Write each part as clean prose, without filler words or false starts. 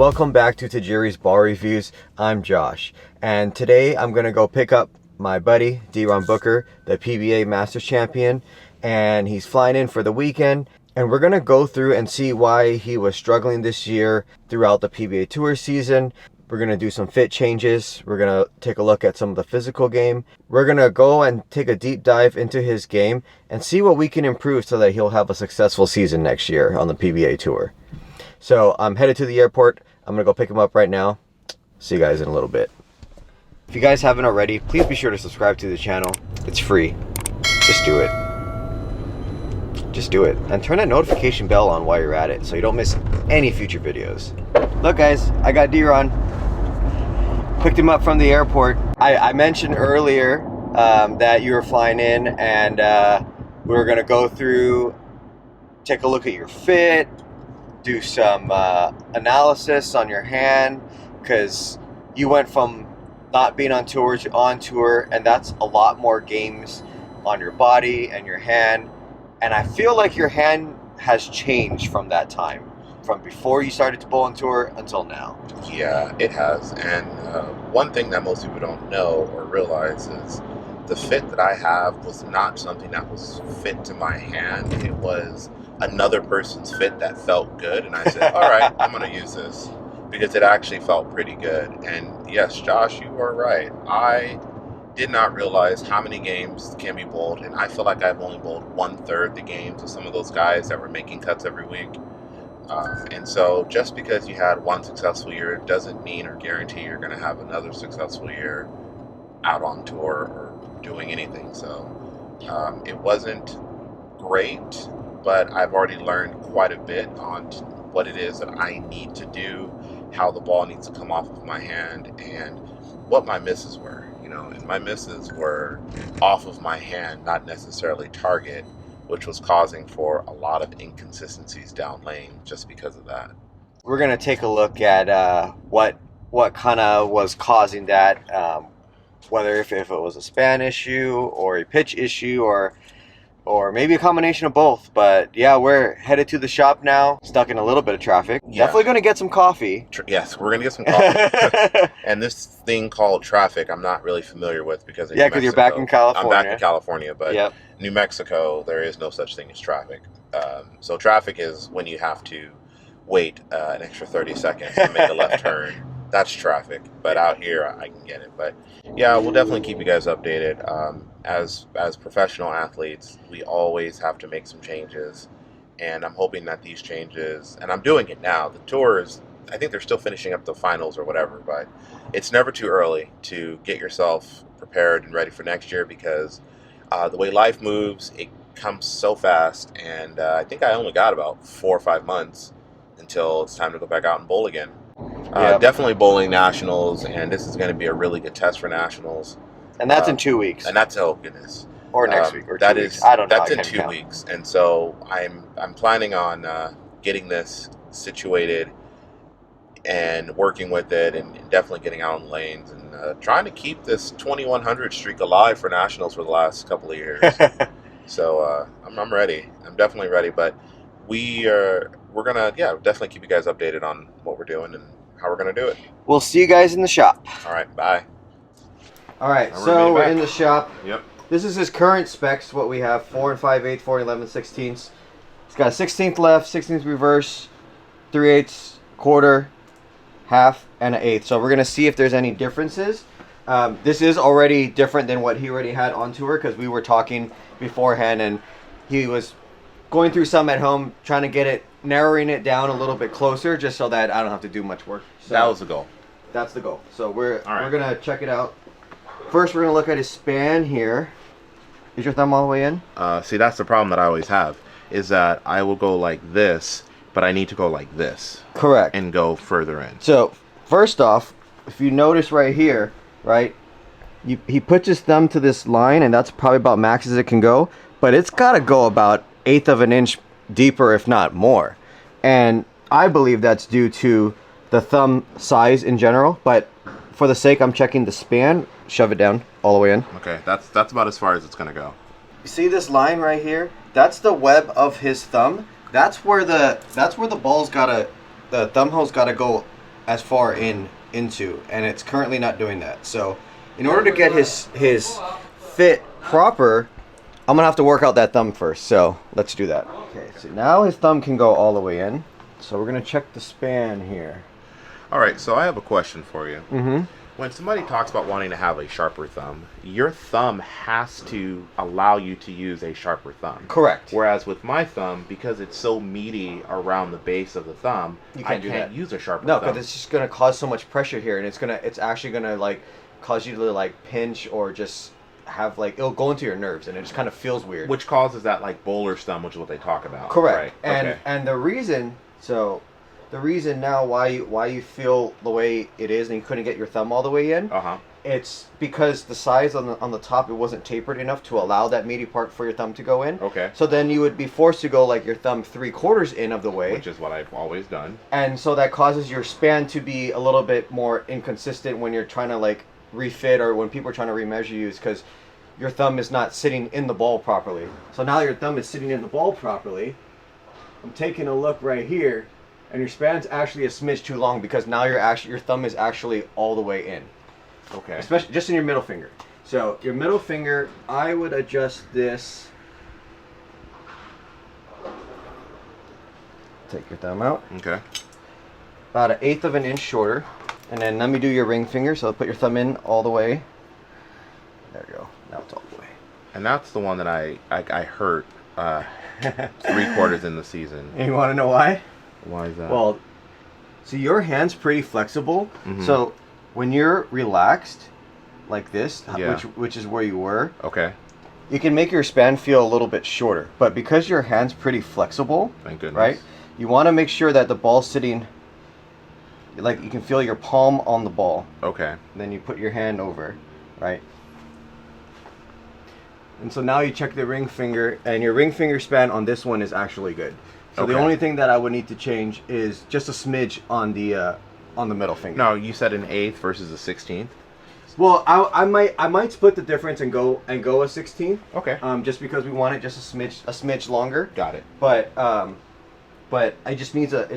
Welcome back to Tajiri's Ball Reviews. I'm Josh, and today I'm going to go pick up my buddy, DeeRonn Booker, the PBA Masters Champion, and he's flying in for the weekend, and we're going to go through and see why he was struggling this year throughout the PBA Tour season. We're going to do some fit changes. We're going to take a look at some of the physical game. We're going to go and take a deep dive into his game and see what we can improve so that he'll have a successful season next year on the PBA Tour. So I'm headed to the airport. I'm going to go pick him up right now. See you guys in a little bit. If you guys haven't already, please be sure to subscribe to the channel. It's free. Just do it. Just do it. And turn that notification bell on while you're at it so you don't miss any future videos. Look guys, I got DeeRonn. Picked him up from the airport. I mentioned earlier that you were flying in and we were going to go through, take a look at your fit, do some analysis on your hand, because you went from not being on tour to on tour, and that's a lot more games on your body and your hand. And I feel like your hand has changed from that time, from before you started to bowl on tour until now. Yeah, it has. And one thing that most people don't know or realize is the fit that I have was not something that was fit to my hand. It was another person's fit that felt good. And I said, all right, I'm going to use this because it actually felt pretty good. And yes, Josh, you are right. I did not realize how many games can be bowled. And I feel like I've only bowled 1/3 the games of some of those guys that were making cuts every week. And so just because you had one successful year doesn't mean or guarantee you're going to have another successful year out on tour or doing anything. So it wasn't great, but I've already learned quite a bit on what it is that I need to do, how the ball needs to come off of my hand, and what my misses were. You know, and my misses were off of my hand, not necessarily target, which was causing for a lot of inconsistencies down lane just because of that. We're going to take a look at what kind of was causing that, whether if it was a span issue or a pitch issue or maybe a combination of both. But yeah, we're headed to the shop now, stuck in a little bit of traffic. Yeah. Definitely going to get some coffee. Yes, we're going to get some coffee. And this thing called traffic, I'm not really familiar with because because you're back in California. I'm back in California, but yep. New Mexico, there is no such thing as traffic. So traffic is when you have to wait an extra 30 seconds to make a left turn. That's traffic. But out here, I can get it. But yeah, we'll definitely keep you guys updated. As professional athletes, we always have to make some changes. And I'm hoping that these changes, and I'm doing it now. The tour is, I think they're still finishing up the finals or whatever, but it's never too early to get yourself prepared and ready for next year because the way life moves, it comes so fast. And I think I only got about 4 or 5 months until it's time to go back out and bowl again. Definitely bowling nationals, and this is going to be a really good test for nationals. And that's in 2 weeks. And that's, oh goodness. Or next week, or 2 that weeks. Is, I don't know. That's in 2 weeks. And so I'm planning on getting this situated and working with it and definitely getting out on lanes and trying to keep this 2100 streak alive for nationals for the last couple of years. So I'm ready. I'm definitely ready. But we're going to, definitely keep you guys updated on what we're doing and how we're going to do it. We'll see you guys in the shop. All right, bye. All right, so we're in the shop. Yep. This is his current specs, what we have, 4 5/8, 4 11/16. It's got a 16th left, 16th reverse, 3/8, quarter, half, and an eighth. So we're going to see if there's any differences. This is already different than what he already had on tour because we were talking beforehand and he was going through some at home, trying to get it, narrowing it down a little bit closer just so that I don't have to do much work. So that was the goal. That's the goal. So we're going to check it out. First, we're going to look at his span here. Is your thumb all the way in? See, that's the problem that I always have, is that I will go like this, but I need to go like this. Correct. And go further in. So, first off, if you notice right here, right, he puts his thumb to this line, and that's probably about max as it can go, but it's got to go about 1/8 of an inch deeper, if not more. And I believe that's due to the thumb size in general, but for the sake, I'm checking the span. Shove it down all the way in. Okay, that's about as far as it's gonna go. You see this line right here? That's the web of his thumb. That's where the ball's gotta, the thumb hole's gotta go as far into, and it's currently not doing that. So in order to get his fit proper, I'm gonna have to work out that thumb first. So let's do that. Okay, so now his thumb can go all the way in. So we're gonna check the span here. All right, so I have a question for you. Mm-hmm. When somebody talks about wanting to have a sharper thumb, your thumb has to allow you to use a sharper thumb. Correct. Whereas with my thumb, because it's so meaty around the base of the thumb, I can't use a sharper thumb. No, because it's just gonna cause so much pressure here, and it's actually gonna like cause you to like pinch or just have like it'll go into your nerves, and it just kind of feels weird. Which causes that like bowler's thumb, which is what they talk about. Correct. Right. And the reason now why you feel the way it is and you couldn't get your thumb all the way in, it's because the size on the top, it wasn't tapered enough to allow that meaty part for your thumb to go in. Okay. So then you would be forced to go like your thumb 3/4 in of the way. Which is what I've always done. And so that causes your span to be a little bit more inconsistent when you're trying to like refit or when people are trying to remeasure you, because your thumb is not sitting in the ball properly. So now your thumb is sitting in the ball properly. I'm taking a look right here, and your span's actually a smidge too long because now your thumb is actually all the way in. Okay. Especially just in your middle finger. So your middle finger, I would adjust this. Take your thumb out. Okay. About 1/8 of an inch shorter. And then let me do your ring finger. So put your thumb in all the way. There you go. Now it's all the way. And that's the one that I hurt 3/4 in the season. And you want to know why? Why is that? Well, so your hand's pretty flexible. Mm-hmm. So when you're relaxed, like this, Yeah. which is where you were, Okay. you can make your span feel a little bit shorter. But because your hand's pretty flexible, Thank goodness. right? You want to make sure that the ball's sitting, like you can feel your palm on the ball. Okay. Then you put your hand over, right? And so now you check the ring finger, and your ring finger span on this one is actually good. So Okay. the only thing that I would need to change is just a smidge on the middle finger. No, you said an 1/8 versus a 16th. Well, I might split the difference and go a 16th. Okay. Just because we want it just a smidge longer. Got it. But it just needs a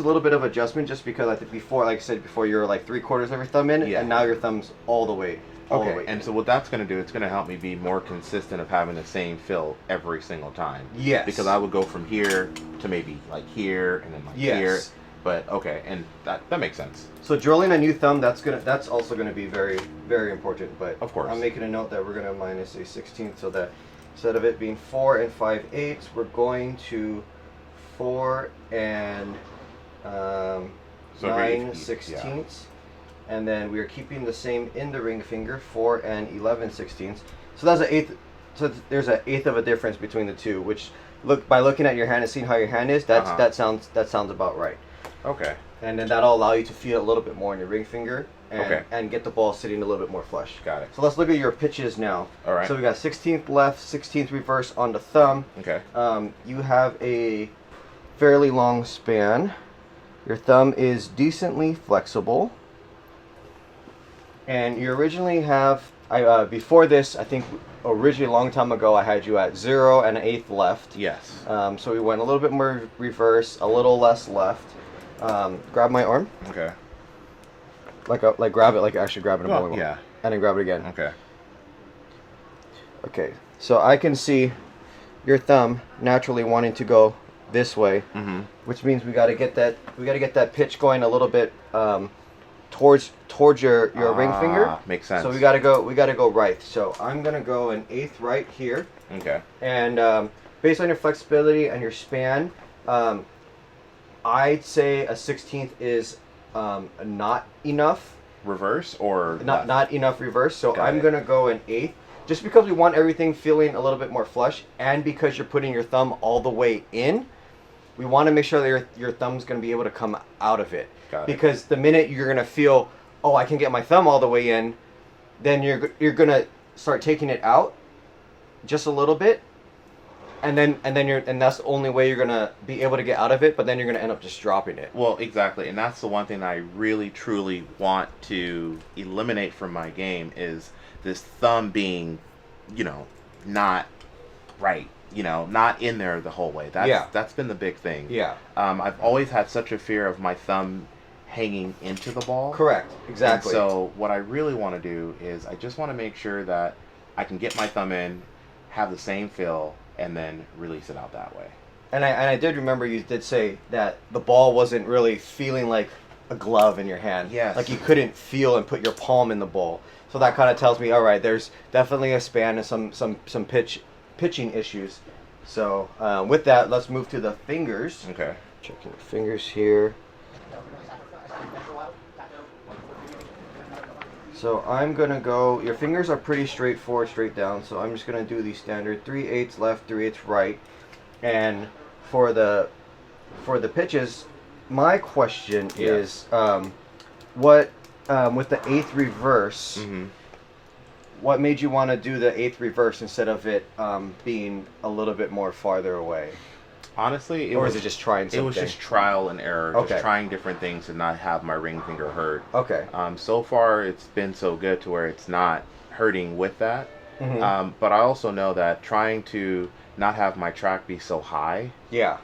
little bit of adjustment, just because I think before, like I said before, you're like 3/4 of your thumb in, Yeah. and now your thumb's all the way. Okay. And so what that's going to do, it's going to help me be more consistent of having the same fill every single time. Yes. Because I would go from here to maybe like here and then like here. But okay, and that makes sense. So drilling a new thumb, that's also gonna be very, very important. But Of course. I'm making a note that we're gonna minus a 16th, so that instead of it being 4 5/8, we're going to 4 and So 9 16ths, and then we are keeping the same in the ring finger, 4 and 11 16ths. So that's an eighth. So there's an 1/8 of a difference between the two, which by looking at your hand and seeing how your hand is, that sounds about right. Okay. And then that'll allow you to feel a little bit more in your ring finger Okay. and get the ball sitting a little bit more flush. Got it. So let's look at your pitches now. All right. So we got 16th left, 16th reverse on the thumb. Okay. You have a fairly long span. Your thumb is decently flexible. And you originally have, before this, I think originally a long time ago, I had you at 0 and 1/8 left. Yes. So we went a little bit more reverse, a little less left. Grab my arm. Okay. Like grab it, like actually grab it in a bowling ball. Yeah. And then grab it again. Okay. Okay. So I can see your thumb naturally wanting to go this way, which means we got to get that pitch going a little bit towards your ring finger. Makes sense. So we got to go right. So I'm gonna go an 1/8 right here. Okay. And based on your flexibility and your span, I'd say a 16th is not enough. Reverse or Not enough reverse. So Got I'm it. gonna go an 1/8, just because we want everything feeling a little bit more flush, and because you're putting your thumb all the way in, we want to make sure that your thumb's gonna be able to come out of it. Got it. Because the minute you're gonna feel, oh, I can get my thumb all the way in, then you're gonna start taking it out just a little bit, and that's the only way you're gonna be able to get out of it. But then you're gonna end up just dropping it. Well, exactly, and that's the one thing I really truly want to eliminate from my game is this thumb being, not right, not in there the whole way. That's been the big thing. Yeah. I've always had such a fear of my thumb hanging into the ball. Correct. Exactly. And so what I really want to do is I just want to make sure that I can get my thumb in, have the same feel, and then release it out that way. And I did remember you did say that the ball wasn't really feeling like a glove in your hand. Yes. Like you couldn't feel and put your palm in the ball. So that kind of tells me, all right, there's definitely a span and some pitching issues. So with that, let's move to the fingers. Okay. Checking the fingers here. So I'm gonna go, your fingers are pretty straightforward, straight down. So I'm just gonna do the standard 3/8 left, 3/8 right. And for the pitches, my question is, what with the 8th reverse, what made you want to do the 8th reverse instead of it being a little bit more farther away? Honestly, is it just trying something? It was just trial and error, Okay. just trying different things to not have my ring finger hurt. Okay. So far, it's been so good to where it's not hurting with that. But I also know that trying to not have my track be so high. Yeah.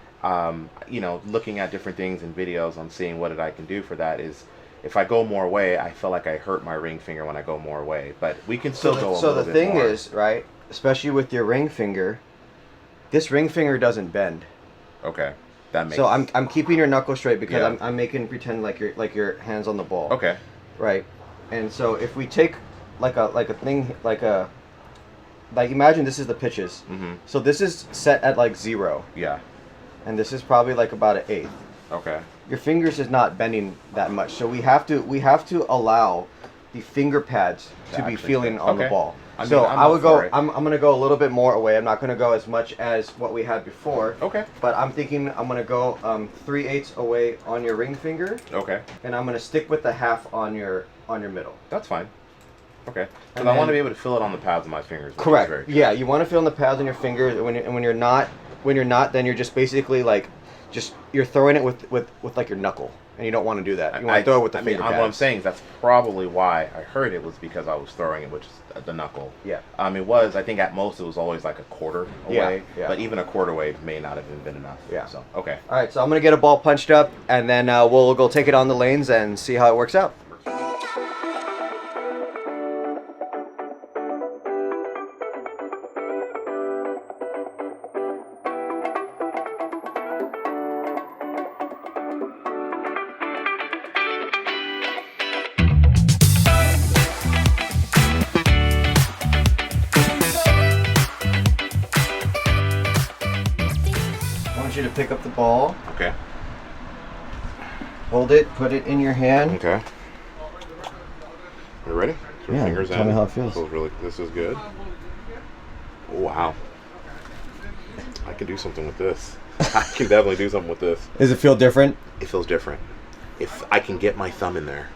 You know, looking at different things and videos on seeing what I can do for that is, if I go more away, I feel like I hurt my ring finger when I go more away. But we can still go a little bit more. So the thing is, right, especially with your ring finger, this ring finger doesn't bend. Okay, that makes. So I'm keeping your knuckle straight because I'm making pretend like your hands on the ball. Okay. Right, and so if we take like imagine this is the pitches. So this is set at like 0. Yeah. And this is probably like about an 1/8. Okay. Your fingers is not bending that much, so we have to allow the finger pads to be feeling on the ball. I'm gonna go a little bit more away. I'm not gonna go as much as what we had before. Okay. But I'm thinking I'm gonna go 3/8 away on your ring finger. Okay. And I'm gonna stick with the half on your middle. That's fine. Okay. Because I want to be able to feel it on the pads of my fingers. Correct. Yeah, you want to feel on the pads on your fingers, and when you're not, then you're just basically like, you're throwing it with like your knuckle, and you don't want to do that. You want to throw it with the finger pads. What I'm saying is that's probably why I heard it was because I was throwing it with the knuckle. Yeah. It was, I think at most it was always like a quarter away. Yeah. But even a quarter away may not have been enough. Yeah. So, okay. All right, so I'm going to get a ball punched up, and then we'll go take it on the lanes and see how it works out. You to pick up the ball. Okay. Hold it. Put it in your hand. Okay. You ready? Yeah. Fingers tell me how it feels. This is good. Oh, wow. I can do something with this. I can definitely do something with this. Does it feel different? It feels different. If I can get my thumb in there.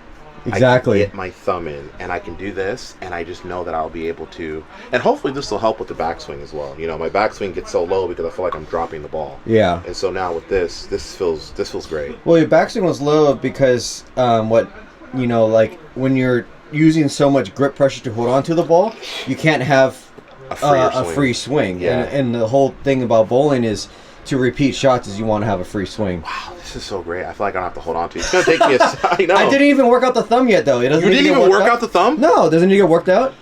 Exactly. I can get my thumb in, and I can do this, and I just know that I'll be able to, and hopefully this will help with the backswing as well. You know, my backswing gets so low because I feel like I'm dropping the ball. Yeah. And so now with this feels great. Well, your backswing was low because like when you're using so much grip pressure to hold on to the ball, you can't have a free swing. Yeah. And the whole thing about bowling is to repeat shots is you want to have a free swing. Wow, this is so great. I feel like I don't have to hold on to it. It's gonna take me I know. I didn't even work out the thumb yet, though. It doesn't. You didn't even work out the thumb? No, doesn't need to get worked out.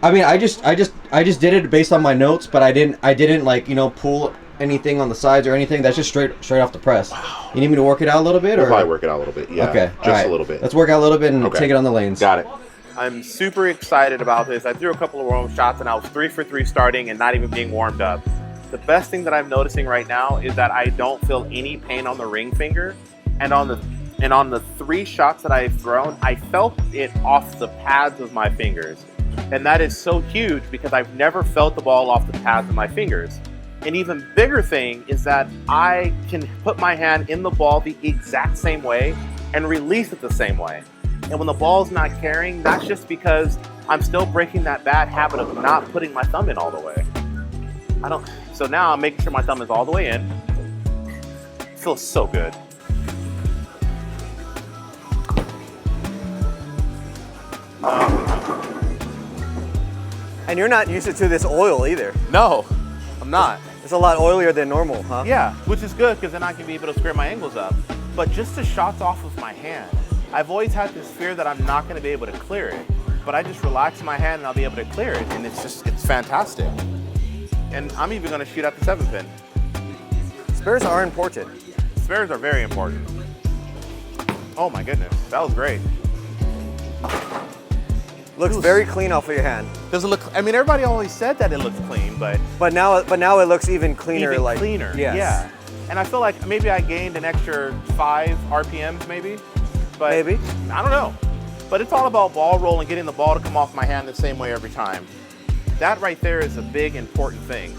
I mean, I just did it based on my notes, but I didn't like pull anything on the sides or anything. That's just straight off the press. Wow. You need me to work it out a little bit, or we'll probably work it out a little bit? Yeah. Okay. Just a little bit. Let's work out a little bit and take it on the lanes. Got it. I'm super excited about this. I threw a couple of warm up shots and I was 3 for 3 starting and not even being warmed up. The best thing that I'm noticing right now is that I don't feel any pain on the ring finger, and on the 3 shots that I've thrown, I felt it off the pads of my fingers. And that is so huge because I've never felt the ball off the pads of my fingers. An even bigger thing is that I can put my hand in the ball the exact same way and release it the same way. And when the ball's not carrying, that's just because I'm still breaking that bad habit of not putting my thumb in all the way. So now I'm making sure my thumb is all the way in. It feels so good. And you're not used to this oil either. No, I'm not. It's a lot oilier than normal, huh? Yeah, which is good because then I can be able to square my angles up. But just the shots off of my hand, I've always had this fear that I'm not gonna be able to clear it, but I just relax my hand and I'll be able to clear it, and it's fantastic. And I'm even gonna shoot at the 7-pin. Spares are important. Spares are very important. Oh my goodness, that was great. Looks very clean off of your hand. Does it look? I mean, everybody always said that it looks clean, but now it looks even cleaner. Even like cleaner. Yes. Yeah. And I feel like maybe I gained an extra 5 RPMs, maybe. But Maybe. I don't know. But it's all about ball roll and getting the ball to come off my hand the same way every time. That right there is a big important thing.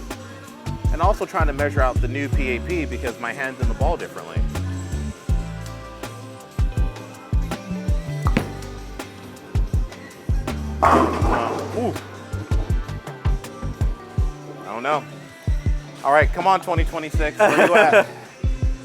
And also trying to measure out the new PAP because my hand's in the ball differently. Ooh. I don't know. All right, come on, 2026. Where you at?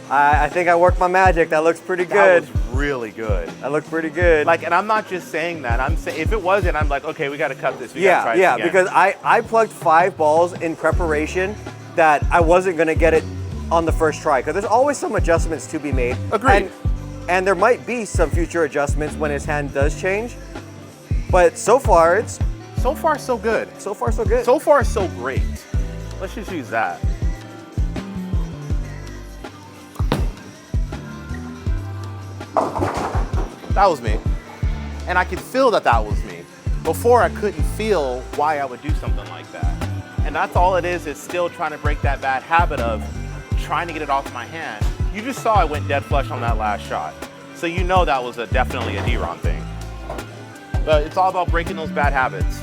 I think I worked my magic. That looks pretty good. That was really good. That looked pretty good. Like, and I'm not just saying that. I'm saying if it wasn't, I'm like, okay, we got to cut this. We gotta try this again. Because I plugged 5 balls in preparation that I wasn't gonna get it on the first try. Because there's always some adjustments to be made. Agreed. And there might be some future adjustments when his hand does change. But so far, it's so far so good. So far so good. So far so great. Let's just use that. That was me. And I could feel that that was me. Before, I couldn't feel why I would do something like that. And that's all it is still trying to break that bad habit of trying to get it off my hand. You just saw I went dead flush on that last shot. So you know that was definitely a DeeRonn thing. But it's all about breaking those bad habits.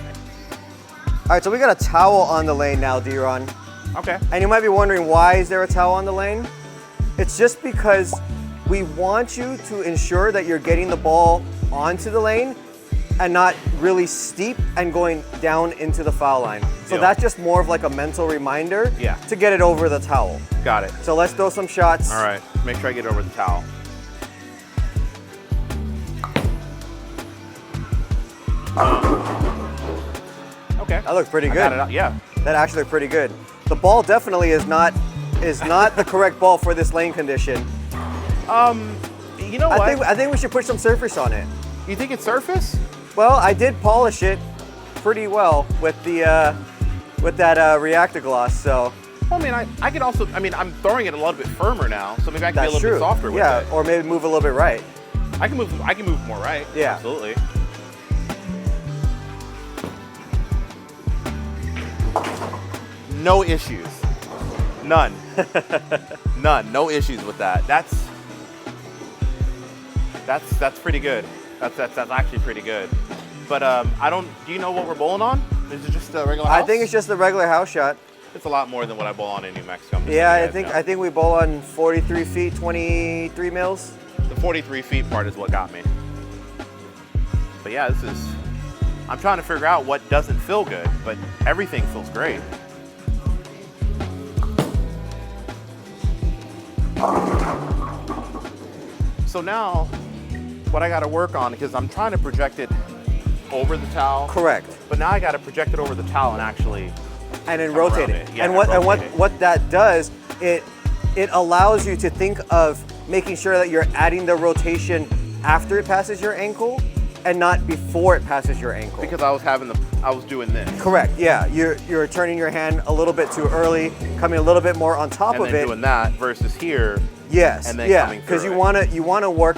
All right, so we got a towel on the lane now, DeeRonn. Okay. And you might be wondering, why is there a towel on the lane? It's just because we want you to ensure that you're getting the ball onto the lane and not really steep and going down into the foul line. So that's just more of like a mental reminder to get it over the towel. Got it. So let's throw some shots. All right, make sure I get over the towel. Okay. That looks pretty good. I got it out. Yeah. That actually looked pretty good. The ball definitely is not the correct ball for this lane condition. You know what? I think we should put some surface on it. You think it's surface? Well, I did polish it pretty well with the with that reactor gloss. So. Well, I mean, I could also. I mean, I'm throwing it a little bit firmer now, so maybe I can be a little bit softer with it. Yeah, or maybe move a little bit right. I can move more right. Yeah. Absolutely. No issues. None. None. No issues with that. That's pretty good. That's actually pretty good. But I don't. Do you know what we're bowling on? Is it just a regular house? I think it's just a regular house shot. It's a lot more than what I bowl on in New Mexico. Yeah, I think we bowl on 43 feet, 23 mils. The 43 feet part is what got me. But yeah, this is. I'm trying to figure out what doesn't feel good, but everything feels great. So now, what I got to work on, because I'm trying to project it over the towel. Correct. But now I got to project it over the towel and actually. And then rotate it. Yeah, and what that does, it allows you to think of making sure that you're adding the rotation after it passes your ankle and not before it passes your ankle. Because I was doing this. Correct. Yeah, you're turning your hand a little bit too early, coming a little bit more on top of it. And then doing that versus here. Yes. And then coming through because you wanna work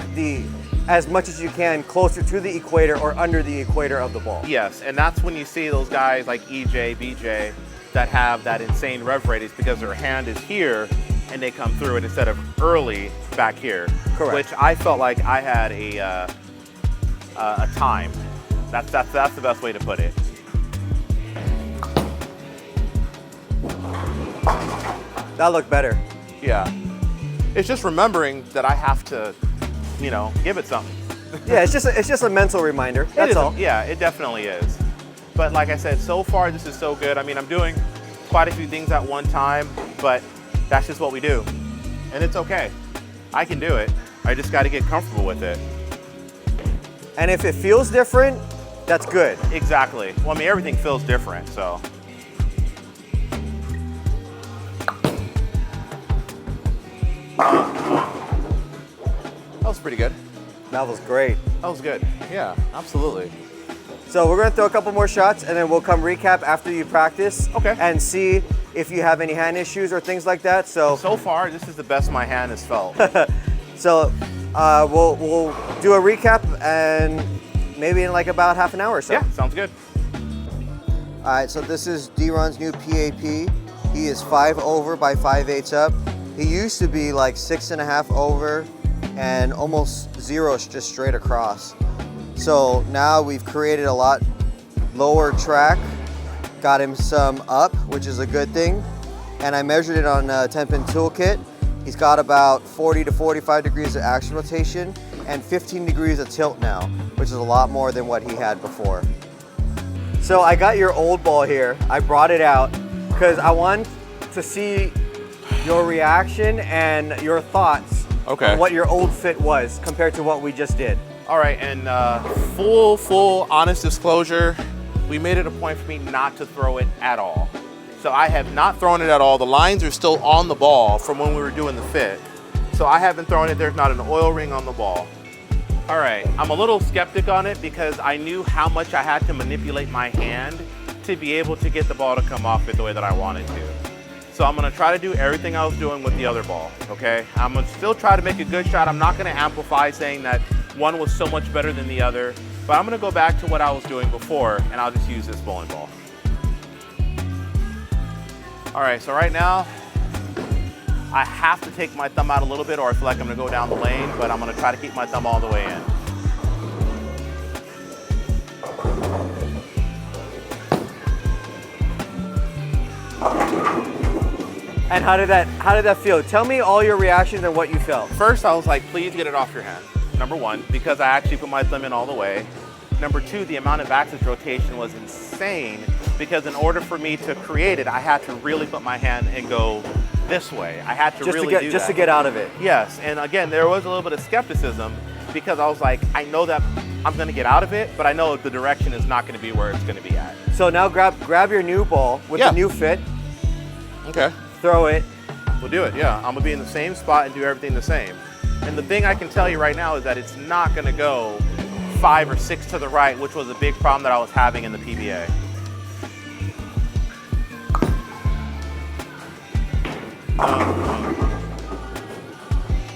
as much as you can closer to the equator or under the equator of the ball. Yes, and that's when you see those guys like EJ, BJ that have that insane rev rate, is because their hand is here and they come through it instead of early back here. Correct. Which I felt like I had a time. That's the best way to put it. That looked better. Yeah. It's just remembering that I have to, give it something. Yeah, it's just a mental reminder. That's all. Yeah, it definitely is. But like I said, so far this is so good. I mean, I'm doing quite a few things at one time, but that's just what we do. And it's okay. I can do it. I just got to get comfortable with it. And if it feels different, that's good. Exactly. Well, I mean, everything feels different, so. That was pretty good. That was great. That was good. Yeah, absolutely. So we're gonna throw a couple more shots and then we'll come recap after you practice. Okay. And see if you have any hand issues or things like that. So far, this is the best my hand has felt. So we'll do a recap and maybe in like about half an hour or so. Yeah, sounds good. All right, so this is DeeRonn's new PAP. He is 5 over by 5/8 up. He used to be like 6.5 over and almost 0 just straight across. So now we've created a lot lower track, got him some up, which is a good thing. And I measured it on a 10-pin toolkit. He's got about 40 to 45 degrees of action rotation and 15 degrees of tilt now, which is a lot more than what he had before. So I got your old ball here. I brought it out because I want to see your reaction and your thoughts on what your old fit was compared to what we just did. All right, and full honest disclosure, we made it a point for me not to throw it at all. So I have not thrown it at all. The lines are still on the ball from when we were doing the fit. So I haven't thrown it. There's not an oil ring on the ball. All right, I'm a little skeptic on it because I knew how much I had to manipulate my hand to be able to get the ball to come off it the way that I wanted to. So I'm gonna try to do everything I was doing with the other ball, okay? I'm gonna still try to make a good shot. I'm not gonna amplify saying that one was so much better than the other, but I'm gonna go back to what I was doing before and I'll just use this bowling ball. All right, so right now, I have to take my thumb out a little bit or I feel like I'm gonna go down the lane, but I'm gonna try to keep my thumb all the way in. And how did that feel? Tell me all your reactions and what you felt. First, I was like, please get it off your hand. Number one, because I actually put my thumb in all the way. Number two, the amount of axis rotation was insane because in order for me to create it, I had to really put my hand and go this way. I had to just to get out of it. Yes, and again, there was a little bit of skepticism because I was like, I know that I'm gonna get out of it, but I know the direction is not gonna be where it's gonna be at. So now grab your new ball with the new fit. Okay. Throw it. We'll do it, yeah. I'm gonna be in the same spot and do everything the same. And the thing I can tell you right now is that it's not gonna go 5 or 6 to the right, which was a big problem that I was having in the PBA.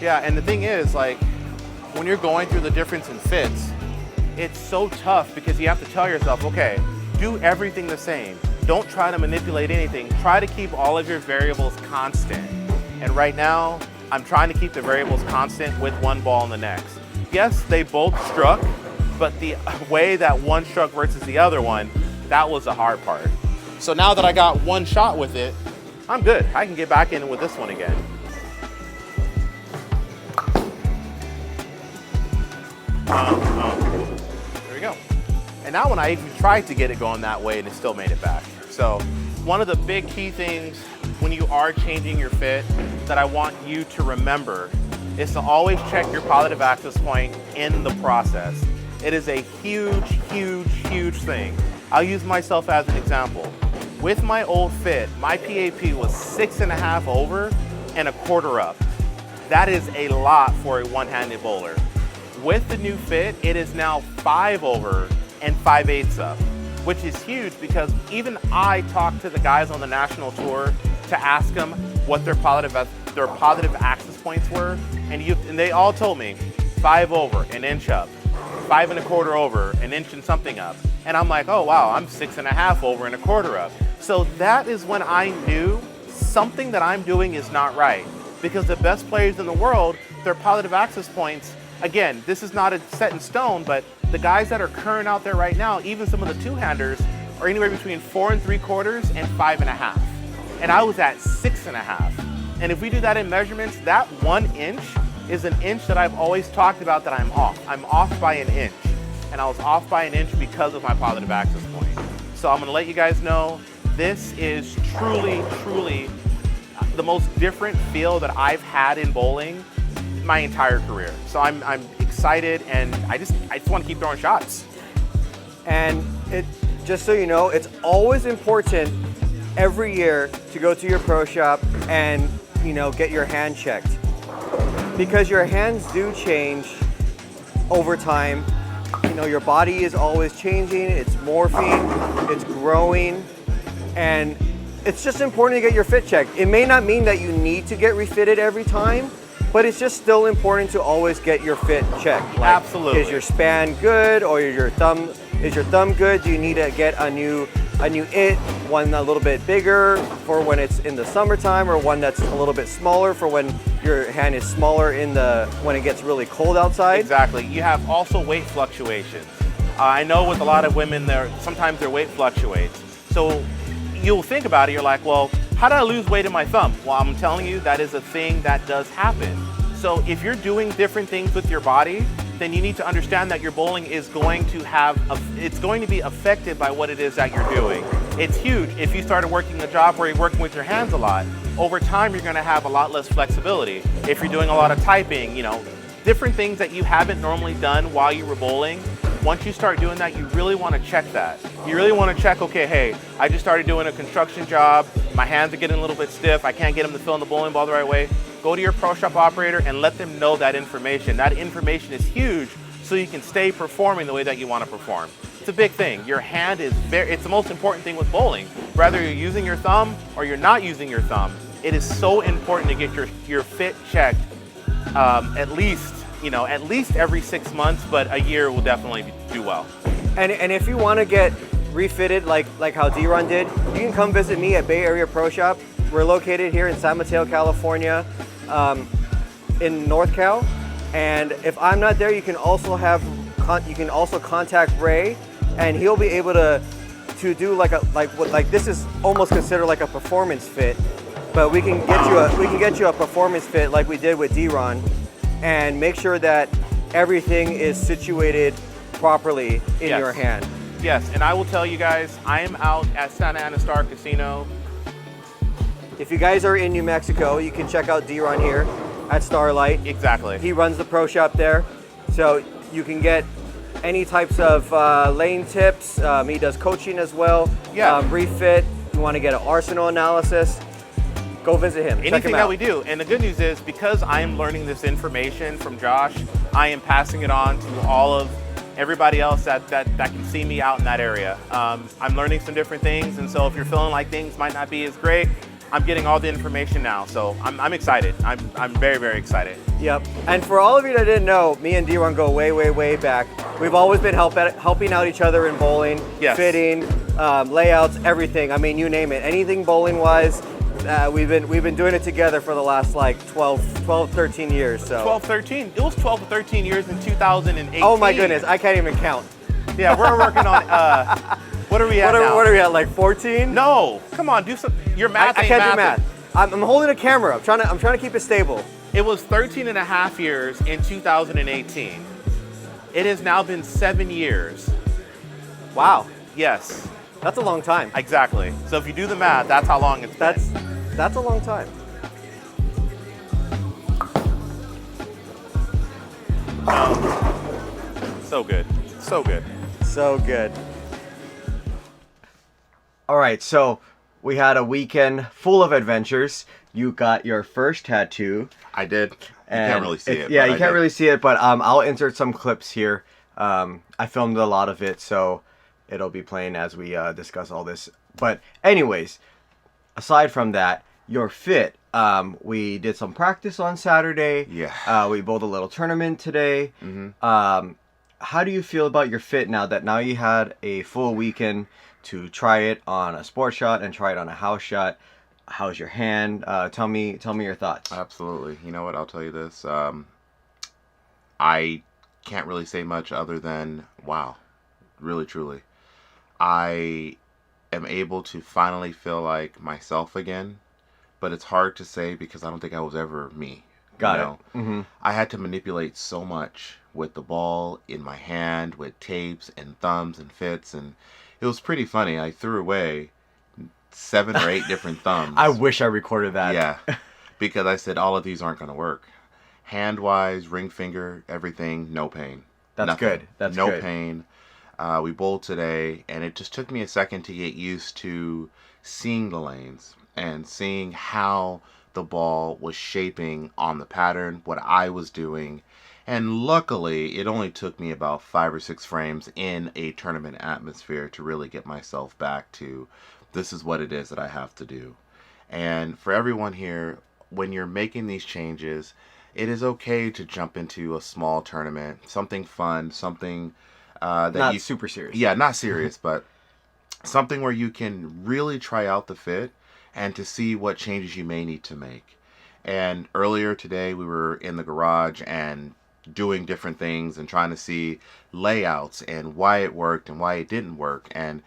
Yeah, and the thing is, like, when you're going through the difference in fits, it's so tough because you have to tell yourself, okay, do everything the same. Don't try to manipulate anything. Try to keep all of your variables constant. And right now, I'm trying to keep the variables constant with one ball in the next. Yes, they both struck, but the way that one struck versus the other one, that was the hard part. So now that I got one shot with it, I'm good. I can get back in with this one again. There we go. And now when I even tried to get it going that way and it still made it back. So one of the big key things when you are changing your fit that I want you to remember is to always check your positive axis point in the process. It is a huge, huge, huge thing. I'll use myself as an example. With my old fit, my PAP was 6.5 over and 1/4 up. That is a lot for a one-handed bowler. With the new fit, it is now 5 over and 5/8 up, which is huge because even I talked to the guys on the national tour to ask them what their positive axis points were, and they all told me 5 over, 1 inch up, 5 1/4 over, 1 inch and something up. And I'm like, oh wow, I'm 6.5 over and 1/4 up. So that is when I knew something that I'm doing is not right. Because the best players in the world, their positive axis points, again, this is not a set in stone, but the guys that are current out there right now, even some of the two-handers, are anywhere between 4 3/4 and 5.5. And I was at 6.5. And if we do that in measurements, that 1 inch is an inch that I've always talked about that I'm off. I'm off by 1 inch. And I was off by 1 inch because of my positive axis point. So I'm gonna let you guys know, this is truly, truly the most different feel that I've had in bowling my entire career. So I'm excited and I just want to keep throwing shots. And just so you know, it's always important every year to go to your pro shop and get your hand checked, because your hands do change over time. You know, your body is always changing, it's morphing, it's growing, and it's just important to get your fit checked. It may not mean that you need to get refitted every time, but it's just still important to always get your fit checked. Like, Absolutely. Is your span good, or is your thumb good? Do you need to get a new it, one a little bit bigger for when it's in the summertime, or one that's a little bit smaller for when your hand is smaller when it gets really cold outside? Exactly. You have also weight fluctuations. I know with a lot of women, sometimes their weight fluctuates. So you'll think about it, you're like, well, how do I lose weight in my thumb? Well, I'm telling you, that is a thing that does happen. So if you're doing different things with your body, then you need to understand that your bowling is going to it's going to be affected by what it is that you're doing. It's huge. If you started working a job where you're working with your hands a lot, over time you're gonna have a lot less flexibility. If you're doing a lot of typing, you know, different things that you haven't normally done while you were bowling, once you start doing that, you really want to check that. You really want to check, okay, hey, I just started doing a construction job, my hands are getting a little bit stiff, I can't get them to fill in the bowling ball the right way. Go to your pro shop operator and let them know that information. That information is huge, so you can stay performing the way that you want to perform. It's a big thing. Your hand is it's the most important thing with bowling. Whether you're using your thumb or you're not using your thumb, it is so important to get your fit checked at least every 6 months, but a year will definitely do well. And if you want to get refitted like how DeeRonn did, you can come visit me at Bay Area Pro Shop. We're located here in San Mateo, California, in North Cal. And if I'm not there, you can also contact Ray, and he'll be able to do like this is almost considered like a performance fit, but we can get you a performance fit like we did with DeeRonn, and make sure that everything is situated properly in your hand. Yes, and I will tell you guys, I am out at Santa Ana Star Casino. If you guys are in New Mexico, you can check out DeeRonn here at Starlight. Exactly. He runs the pro shop there, so you can get any types of lane tips. He does coaching as well. Yeah. Refit. You want to get an arsenal analysis, go visit him. Anything Check him out. that we do. And the good news is, because I am learning this information from Josh, I am passing it on to all of everybody else that can see me out in that area. I'm learning some different things, and so if you're feeling like things might not be as great, I'm getting all the information now, so I'm excited. I'm very, very excited. Yep. And for all of you that didn't know, me and DeeRonn go way, way, way back. We've always been helping out each other in bowling, Yes. fitting, layouts, everything. I mean, you name it. Anything bowling-wise, we've been doing it together for the last like 12, 13 years. So 12, 13. It was 12 to 13 years in 2018. Oh my goodness, I can't even count. Yeah, we're working on. What are we at now? What are we at? Like 14? No, come on, do some. Your math. I ain't can't do mathing. math. I'm holding a camera. I'm trying to keep it stable. It was 13 and a half years in 2018. It has now been 7 years. Wow, Yes, that's a long time. exactly. So if you do the math, that's how long it's been. That's a long time. So good. So good. So good. All right, so we had a weekend full of adventures. You got your first tattoo. I did. You and can't really see it. Yeah, but you I can't did. really see it, but I'll insert some clips here. I filmed a lot of it, so it'll be playing as we discuss all this. But anyways, aside from that, your fit. We did some practice on Saturday. Yeah. We bowled a little tournament today. Mm-hmm. How do you feel about your fit now that you had a full weekend to try it on a sport shot and try it on a house shot? How's your hand? Tell me your thoughts. Absolutely. You know what? I'll tell you this. I can't really say much other than wow. Really, truly. I am able to finally feel like myself again, but it's hard to say because I don't think I was ever me. Got it. Mm-hmm. I had to manipulate so much with the ball in my hand, with tapes and thumbs and fits, and it was pretty funny. I threw away 7 or 8 different thumbs. I wish I recorded that. Yeah, because I said all of these aren't going to work. Hand-wise, ring finger, everything, no pain. That's Nothing. good. That's no good. pain. We bowled today, and it just took me a second to get used to seeing the lanes and seeing how the ball was shaping on the pattern, what I was doing, And luckily, it only took me about 5 or 6 frames in a tournament atmosphere to really get myself back to this is what it is that I have to do. And for everyone here, when you're making these changes, it is okay to jump into a small tournament, something fun, something that Not you super serious. Yeah, not serious, but something where you can really try out the fit and to see what changes you may need to make. And earlier today, we were in the garage and doing different things and trying to see layouts and why it worked and why it didn't work. And,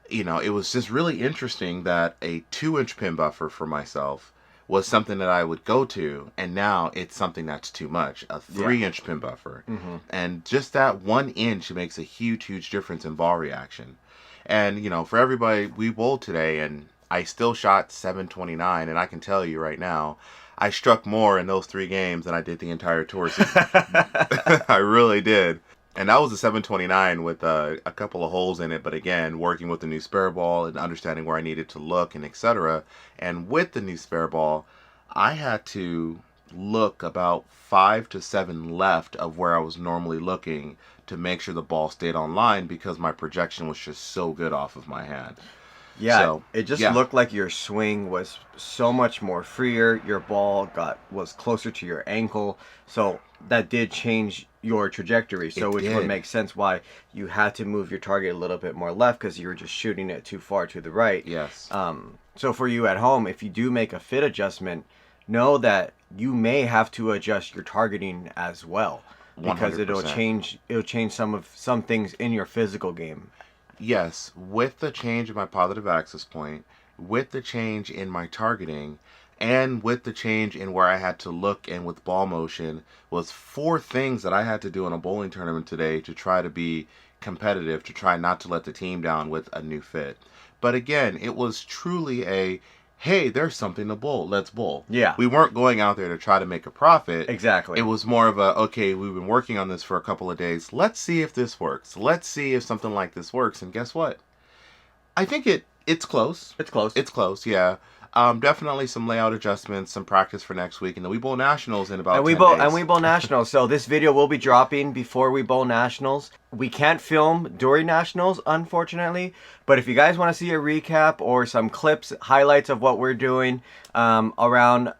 you know, it was just really interesting that a 2-inch pin buffer for myself was something that I would go to, and now it's something that's too much, a 3-inch pin buffer. And just that 1 inch makes a huge difference in ball reaction. And, you know, for everybody, we bowled today, and I still shot 729, and I can tell you right now, I struck more in those 3 games than I did the entire tour season. I really did. And that was a 729 with a couple of holes in it, but again, working with the new spare ball and understanding where I needed to look and etc. And with the new spare ball, I had to look about 5 to 7 left of where I was normally looking to make sure the ball stayed on line because my projection was just so good off of my hand. Yeah, So, it just yeah. looked like your swing was so much more freer. Your ball was closer to your ankle, so that did change your trajectory. So which would did. make sense why you had to move your target a little bit more left because you were just shooting it too far to the right. Yes. So for you at home, if you do make a fit adjustment, know that you may have to adjust your targeting as well because 100%. it'll change some things in your physical game. Yes, with the change in my positive access point, with the change in my targeting, and with the change in where I had to look and with ball motion was 4 things that I had to do in a bowling tournament today to try to be competitive, to try not to let the team down with a new fit. But again, it was truly a, hey, there's something to bowl, let's bowl. Yeah. We weren't going out there to try to make a profit. Exactly. It was more of a, okay, we've been working on this for a couple of days. Let's see if this works. Let's see if something like this works. And guess what? I think it's close. It's close. It's close, yeah. Definitely some layout adjustments, some practice for next week, and then we bowl nationals in about 10 days. And we bowl nationals. So this video will be dropping before we bowl nationals. We can't film during nationals, unfortunately. But if you guys want to see a recap or some clips, highlights of what we're doing around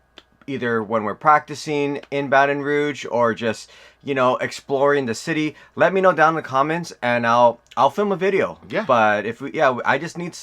either when we're practicing in Baton Rouge or just, you know, exploring the city, let me know down in the comments and I'll film a video. Yeah. But I just need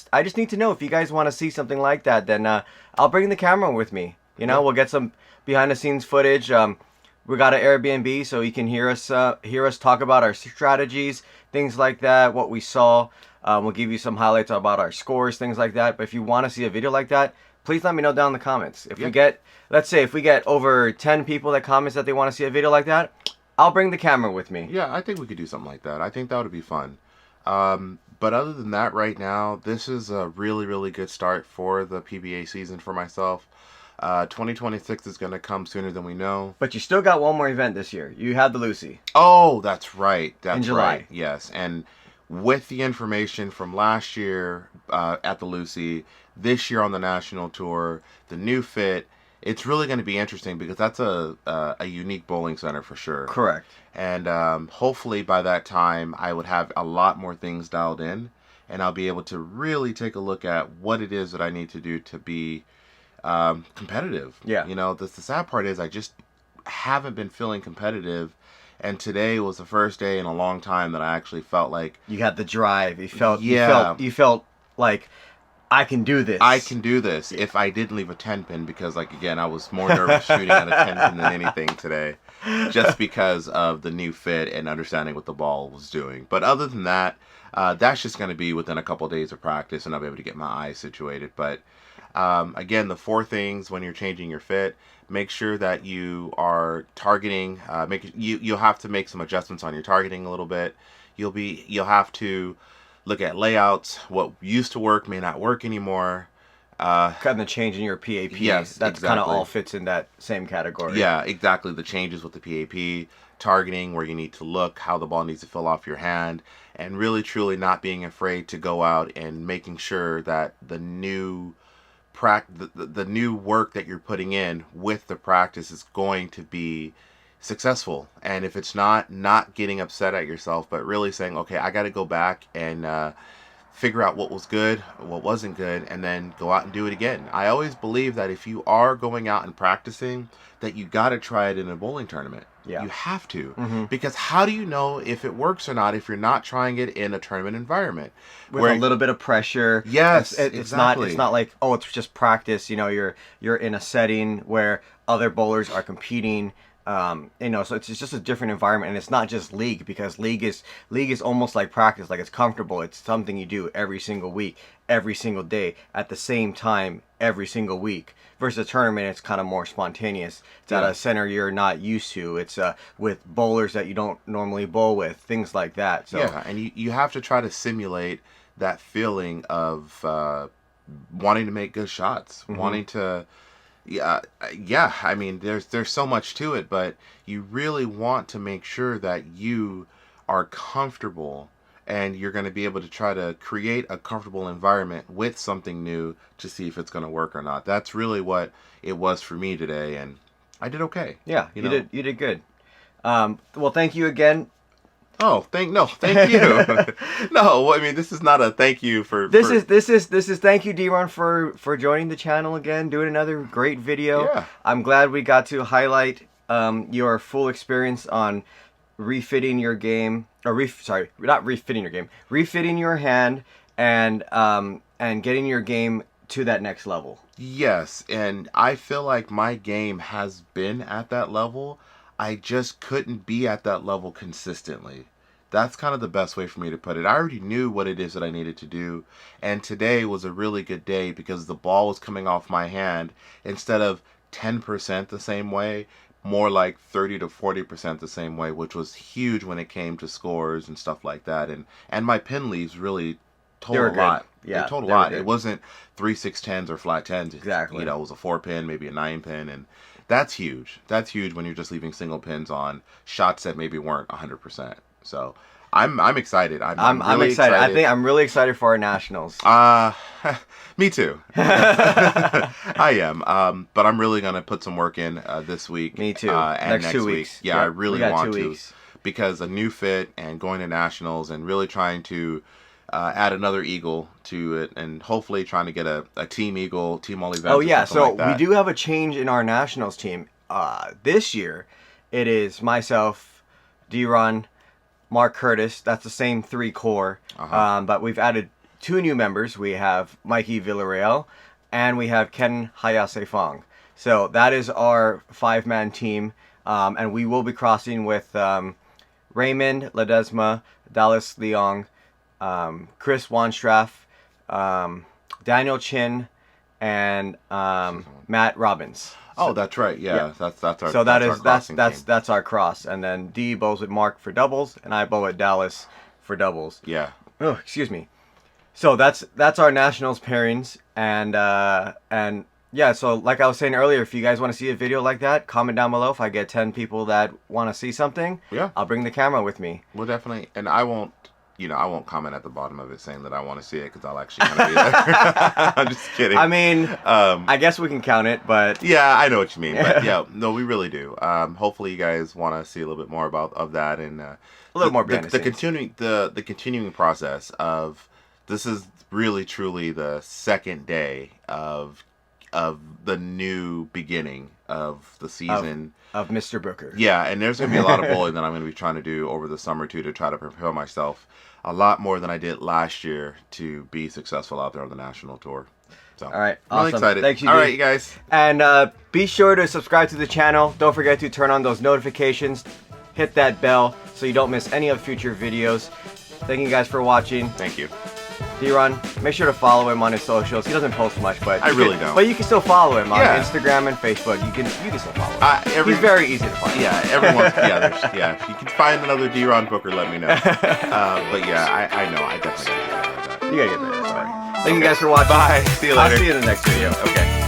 to know if you guys want to see something like that, then I'll bring the camera with me. You know, we'll get some behind the scenes footage. We got an Airbnb so you can hear us talk about our strategies, things like that, what we saw. We'll give you some highlights about our scores, things like that. But if you want to see a video like that, please let me know down in the comments. If we get, let's say if we get over 10 people that comments that they want to see a video like that, I'll bring the camera with me. Yeah, I think we could do something like that. I think that would be fun. But other than that, right now, this is a really good start for the PBA season for myself. 2026 is going to come sooner than we know. But you still got one more event this year. You have the Lucy. Oh, that's right. That's in July. Right. Yes, and with the information from last year at the Lucy, this year on the national tour, the new fit, it's really going to be interesting because that's a unique bowling center for sure. Correct. And hopefully by that time, I would have a lot more things dialed in, and I'll be able to really take a look at what it is that I need to do to be competitive. Yeah. You know, the sad part is I just haven't been feeling competitive. And today was the first day in a long time that I actually felt like you had the drive. You felt like I can do this. I can do this if I didn't leave a 10 pin because, like, again, I was more nervous shooting at a 10 pin than anything today, just because of the new fit and understanding what the ball was doing. But other than that, that's just going to be within a couple of days of practice, and I'll be able to get my eyes situated. But again, the 4 things when you're changing your fit. Make sure that you are targeting. You'll have to make some adjustments on your targeting a little bit. You'll have to look at layouts. What used to work may not work anymore. Kind of change in your PAP. Yes, that's exactly. kind of all fits in that same category. Yeah, exactly. The changes with the PAP, targeting, where you need to look, how the ball needs to feel off your hand, and really truly not being afraid to go out and making sure that the new the new work that you're putting in with the practice is going to be successful. And if it's not getting upset at yourself, but really saying, okay, I got to go back and figure out what was good, what wasn't good, and then go out and do it again. I always believe that if you are going out and practicing, that you got to try it in a bowling tournament. Yeah. You have to. Because how do you know if it works or not if you're not trying it in a tournament environment? With a little bit of pressure. Yes, it's exactly. not like, oh, it's just practice. You know, you're in a setting where other bowlers are competing. You know, so it's just a different environment, and it's not just league, because league is almost like practice, like it's comfortable. It's something you do every single week, every single day, at the same time, every single week. Versus a tournament, it's kind of more spontaneous. It's at a center you're not used to. It's with bowlers that you don't normally bowl with, things like that. So yeah, and you have to try to simulate that feeling of wanting to make good shots, wanting to. Yeah. I mean, there's so much to it, but you really want to make sure that you are comfortable, and you're going to be able to try to create a comfortable environment with something new to see if it's going to work or not. That's really what it was for me today, and I did okay. Yeah, you did good. Well, thank you again. Oh, thank you. No, I mean, this is not a thank you for. This is thank you, DeeRonn, for joining the channel again, doing another great video. Yeah. I'm glad we got to highlight your full experience on refitting your game, or not refitting your game, refitting your hand, and getting your game to that next level. Yes, and I feel like my game has been at that level. I just couldn't be at that level consistently. That's kind of the best way for me to put it. I already knew what it is that I needed to do, and today was a really good day because the ball was coming off my hand instead of 10% the same way, more like 30 to 40% the same way, which was huge when it came to scores and stuff like that. And my pin leaves really told a lot. Yeah, they told a lot. It wasn't 3 6-10s or flat 10s. Exactly. You know, it was a 4-pin, maybe a 9-pin, and that's huge. That's huge when you're just leaving single pins on shots that maybe weren't 100%. So I'm excited. I'm really excited. I think I'm really excited for our nationals. Me too. I am. But I'm really gonna put some work in this week. Me too. And next 2 week. weeks. Yeah, Yep. I really want 2 to, weeks. because a new fit and going to nationals and really trying to add another eagle to it, and hopefully trying to get a team eagle, team all events. Oh yeah, so like that. we do have a change in our nationals team. This year, it is myself, DeeRonn, Mark Curtis. That's the same 3 core, but we've added 2 new members. We have Mikey Villarreal, and we have Ken Hayase Fong. So that is our 5-man team, and we will be crossing with Raymond Ledesma, Dallas Leong, Chris Wanstraff, Daniel Chin, and Matt Robbins. Oh, that's right. Yeah, that's our. So that's that's our cross, and then D bows with Mark for doubles, and I bow at Dallas for doubles. Yeah. Oh, excuse me. So that's our nationals pairings, and yeah. So like I was saying earlier, if you guys want to see a video like that, comment down below. If I get 10 people that want to see something, Yeah. I'll bring the camera with me. Well, definitely, and I won't comment at the bottom of it saying that I want to see it, because I'll actually kind of be there. I'm just kidding. I mean, I guess we can count it, but yeah, I know what you mean. But yeah, no, we really do. Hopefully, you guys want to see a little bit more of that, and a little more behind the continuing process of this is really truly the second day of the new beginning of the season. Of Mr. Booker. Yeah, and there's going to be a lot of bowling that I'm going to be trying to do over the summer too, to try to prepare myself a lot more than I did last year to be successful out there on the national tour. So, all right, really awesome. excited. Thank you, all D. right, you guys. And be sure to subscribe to the channel. Don't forget to turn on those notifications. Hit that bell so you don't miss any of future videos. Thank you guys for watching. Thank you. DeeRonn, make sure to follow him on his socials. He doesn't post much, but I really don't. But you can still follow him on Yeah. Instagram and Facebook. You can still follow him. He's very easy to find. Yeah, everyone's if you can find another DeeRonn Booker, let me know. But yeah, I know, I definitely gotta get better at that. You gotta get better. Sorry. Thank you guys for watching. Bye. See you later. I'll see you in the next video. Okay.